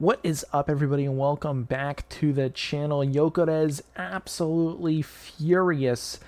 What is up, everybody, and welcome back to the channel. Gyokeres absolutely furious,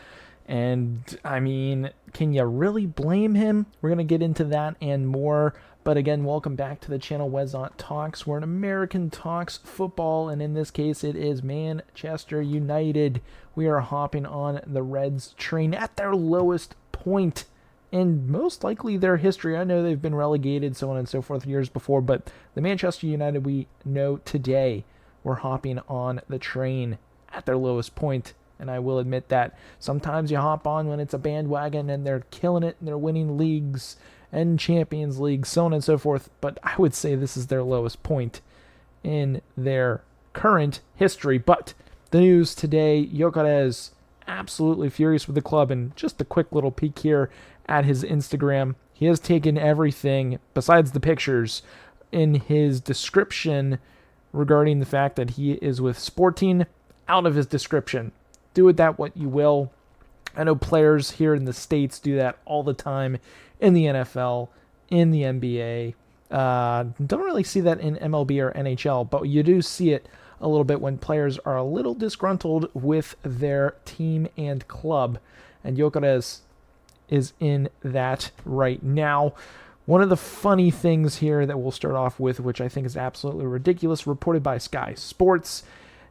and I mean, can you really blame him? We're going to get into that and more, but again, welcome back to the channel. Wezont Talks. We're an American Talks football, and in this case, it is Manchester United. We are hopping on the Reds train at their lowest point in most likely their history. I know they've been relegated, so on and so forth, years before, but the Manchester United we know today, we're hopping on the train at their lowest point. And I will admit that sometimes you hop on when it's a bandwagon and they're killing it and they're winning leagues and Champions League, so on and so forth. But I would say this is their lowest point in their current history. But the news today, Yohannes absolutely furious with the club. And just a quick little peek here at his Instagram. He has taken everything besides the pictures in his description regarding the fact that he is with Sporting out of his description. Do with that what you will. I know players here in the States do that all the time in the NFL, in the NBA. Don't really see that in MLB or NHL, but you do see it a little bit when players are a little disgruntled with their team and club. And Gyokeres is in that right now. One of the funny things here that we'll start off with, which I think is absolutely ridiculous, reported by Sky Sports,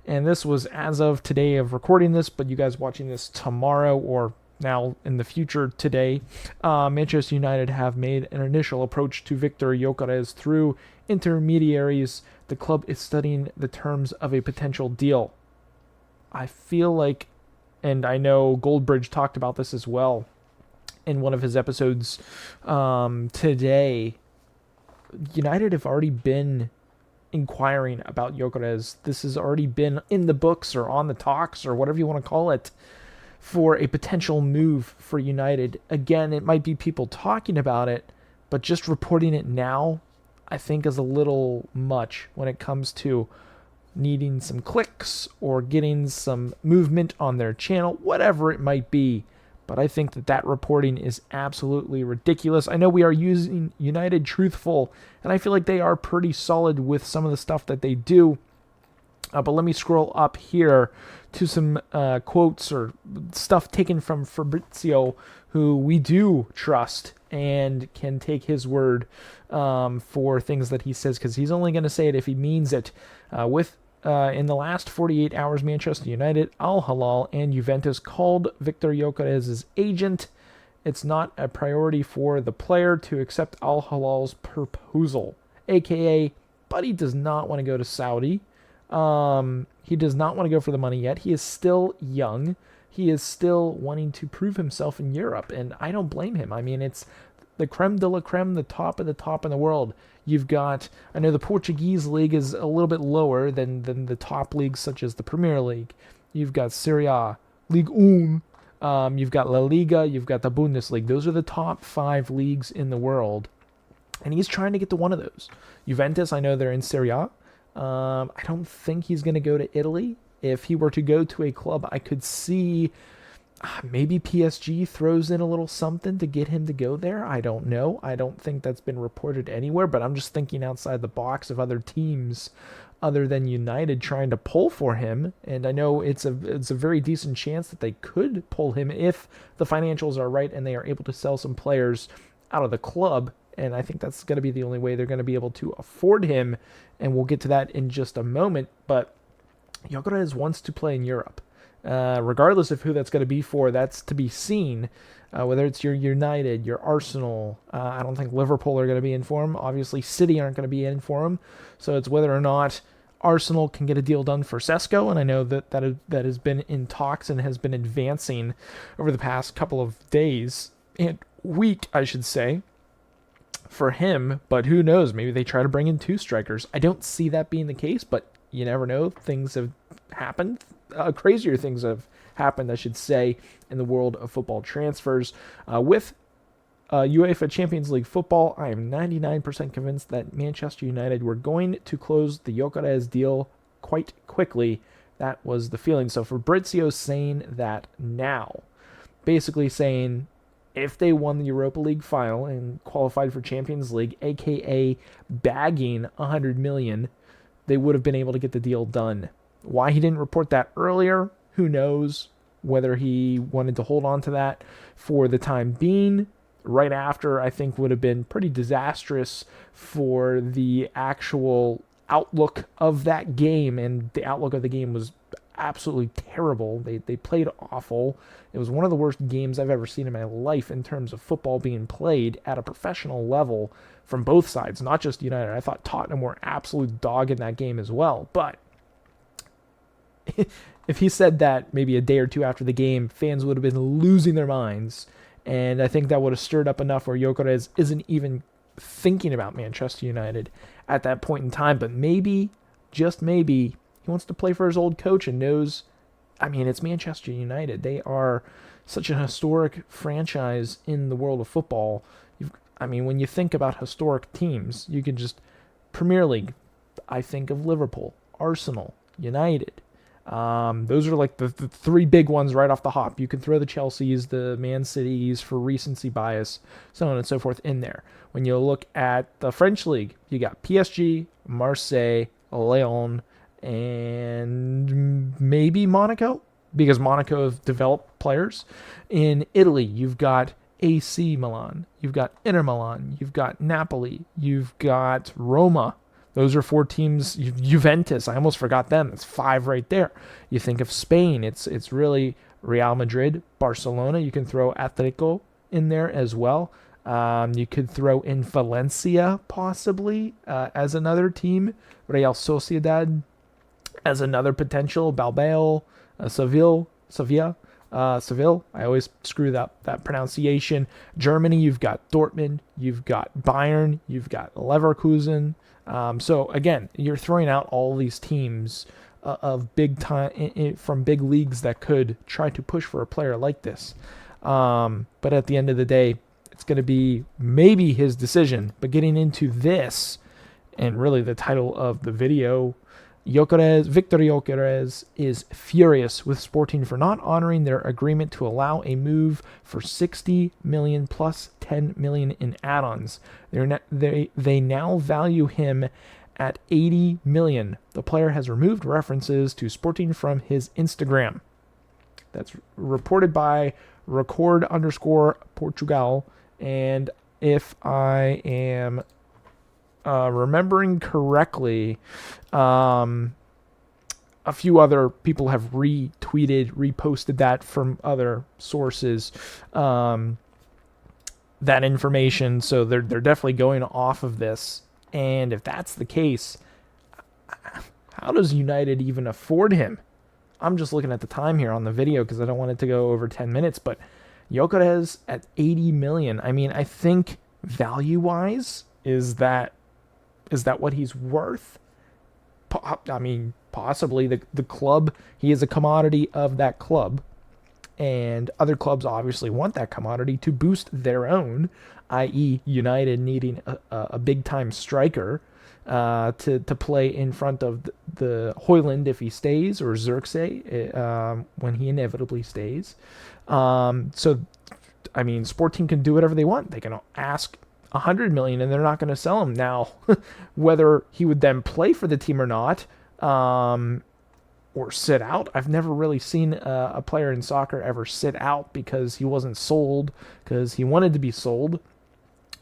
and this was as of today of recording this, but you guys watching this tomorrow or now in the future today, Manchester United have made an initial approach to Victor Gyokeres through intermediaries. The club is studying the terms of a potential deal. I feel like, and I know Goldbridge talked about this as well in one of his episodes today, United have already been inquiring about Gyokeres. This has already been in the books or on the talks or whatever you want to call it for a potential move for United. Again, it might be people talking about it, but just reporting it now, I think, is a little much when it comes to needing some clicks or getting some movement on their channel, whatever it might be. But I think that reporting is absolutely ridiculous. I know we are using United Truthful, and I feel like they are pretty solid with some of the stuff that they do. But let me scroll up here to some quotes or stuff taken from Fabrizio, who we do trust and can take his word for things that he says, because he's only going to say it if he means it. In the last 48 hours, Manchester United, Al Hilal, and Juventus called Victor Gyokeres' agent. It's not a priority for the player to accept Al Hilal's proposal, aka, but he does not want to go to Saudi. He does not want to go for the money yet. He is still young. He is still wanting to prove himself in Europe, and I don't blame him. I mean, it's the creme de la creme, the top of the top in the world. You've got, I know the Portuguese league is a little bit lower than the top leagues such as the Premier League. You've got Serie A, Ligue 1, you've got La Liga, you've got the Bundesliga. Those are the top 5 leagues in the world. And he's trying to get to one of those. Juventus, I know they're in Serie A. I don't think he's going to go to Italy. If he were to go to a club, I could see maybe PSG throws in a little something to get him to go there. I don't know. I don't think that's been reported anywhere, but I'm just thinking outside the box of other teams other than United trying to pull for him. And I know it's a very decent chance that they could pull him if the financials are right and they are able to sell some players out of the club. And I think that's going to be the only way they're going to be able to afford him. And we'll get to that in just a moment. But Gyokeres wants to play in Europe. Regardless of who that's going to be for, that's to be seen. Whether it's your United, your Arsenal, I don't think Liverpool are going to be in for him. Obviously, City aren't going to be in for him. So it's whether or not Arsenal can get a deal done for Sesko, and I know that has been in talks and has been advancing over the past couple of days and week, I should say, for him. But who knows? Maybe they try to bring in 2 strikers. I don't see that being the case, but you never know. Things have happened. Crazier things have happened, I should say, in the world of football transfers. With UEFA Champions League football, I am 99% convinced that Manchester United were going to close the Gyokeres deal quite quickly. That was the feeling. So Fabrizio's saying that now, basically saying if they won the Europa League final and qualified for Champions League, aka bagging $100 million they would have been able to get the deal done. Why he didn't report that earlier, who knows? Whether he wanted to hold on to that for the time being, right after, I think would have been pretty disastrous for the actual outlook of that game, and the outlook of the game was absolutely terrible. They played awful. It was one of the worst games I've ever seen in my life in terms of football being played at a professional level from both sides, not just United. I thought Tottenham were absolute dog in that game as well, but if he said that maybe a day or two after the game, fans would have been losing their minds. And I think that would have stirred up enough where Gyokeres isn't even thinking about Manchester United at that point in time. But maybe, just maybe, he wants to play for his old coach and knows, I mean, it's Manchester United. They are such a historic franchise in the world of football. I mean, when you think about historic teams, you can just, Premier League, I think of Liverpool, Arsenal, United. Those are like the three big ones right off the hop. You can throw the Chelseas, the Man Cities for recency bias, so on and so forth in there. When you look at the French league, you got PSG, Marseille, Lyon, and maybe Monaco, because Monaco have developed players. In Italy, you've got AC Milan, you've got Inter Milan, you've got Napoli, you've got Roma. Those are four teams. Juventus, I almost forgot them. That's five right there. You think of Spain, it's really Real Madrid, Barcelona. You can throw Atletico in there as well. You could throw in Valencia possibly as another team. Real Sociedad as another potential. Bilbao, Seville. I always screw that pronunciation. Germany, you've got Dortmund, you've got Bayern, you've got Leverkusen. So again, you're throwing out all these teams of big time from big leagues that could try to push for a player like this. But at the end of the day, it's going to be maybe his decision. But getting into this, and really the title of the video, Victor Gyokeres is furious with Sporting for not honoring their agreement to allow a move for 60 million plus 10 million in add-ons. They now value him at 80 million. The player has removed references to Sporting from his Instagram. That's reported by record_Portugal. And if I am remembering correctly, a few other people have reposted that from other sources, that information. So they're definitely going off of this. And if that's the case, how does United even afford him? I'm just looking at the time here on the video because I don't want it to go over 10 minutes, but Gyokeres at 80 million. I mean, I think value-wise, is that what he's worth? I mean, possibly. The club, he is a commodity of that club, and other clubs obviously want that commodity to boost their own, i.e. United needing a big-time striker to play in front of the Højlund if he stays, or Xerxes when he inevitably stays. So, I mean, Sporting can do whatever they want. They can ask 100 million and they're not going to sell him. Now, whether he would then play for the team or not, or sit out, I've never really seen a player in soccer ever sit out because he wasn't sold, because he wanted to be sold.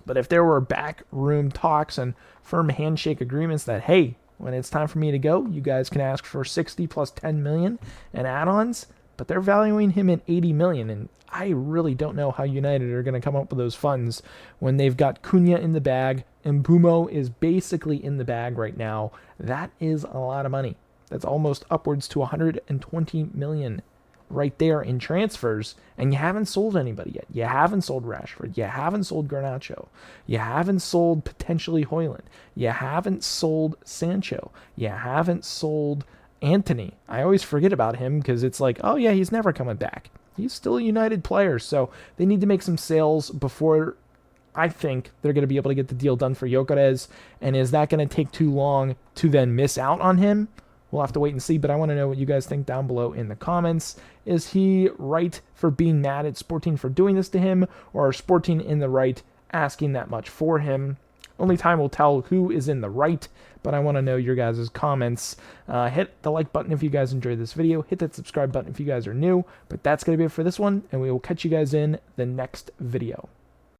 But if there were backroom talks and firm handshake agreements that, hey, when it's time for me to go, you guys can ask for 60 plus 10 million and add-ons, but they're valuing him at 80 million, and I really don't know how United are going to come up with those funds when they've got Cunha in the bag, and Mbumo is basically in the bag right now. That is a lot of money. That's almost upwards to 120 million right there in transfers, and you haven't sold anybody yet. You haven't sold Rashford. You haven't sold Garnacho. You haven't sold potentially Højlund. You haven't sold Sancho. You haven't sold Anthony. I always forget about him because it's like, oh yeah, he's never coming back. He's still a United player, so they need to make some sales before I think they're going to be able to get the deal done for Gyokeres. And is that going to take too long to then miss out on him? We'll have to wait and see, but I want to know what you guys think down below in the comments. Is he right for being mad at Sporting for doing this to him, or are Sporting in the right asking that much for him? Only time will tell who is in the right, but I want to know your guys' comments. Hit the like button if you guys enjoyed this video. Hit that subscribe button if you guys are new. But that's going to be it for this one, and we will catch you guys in the next video.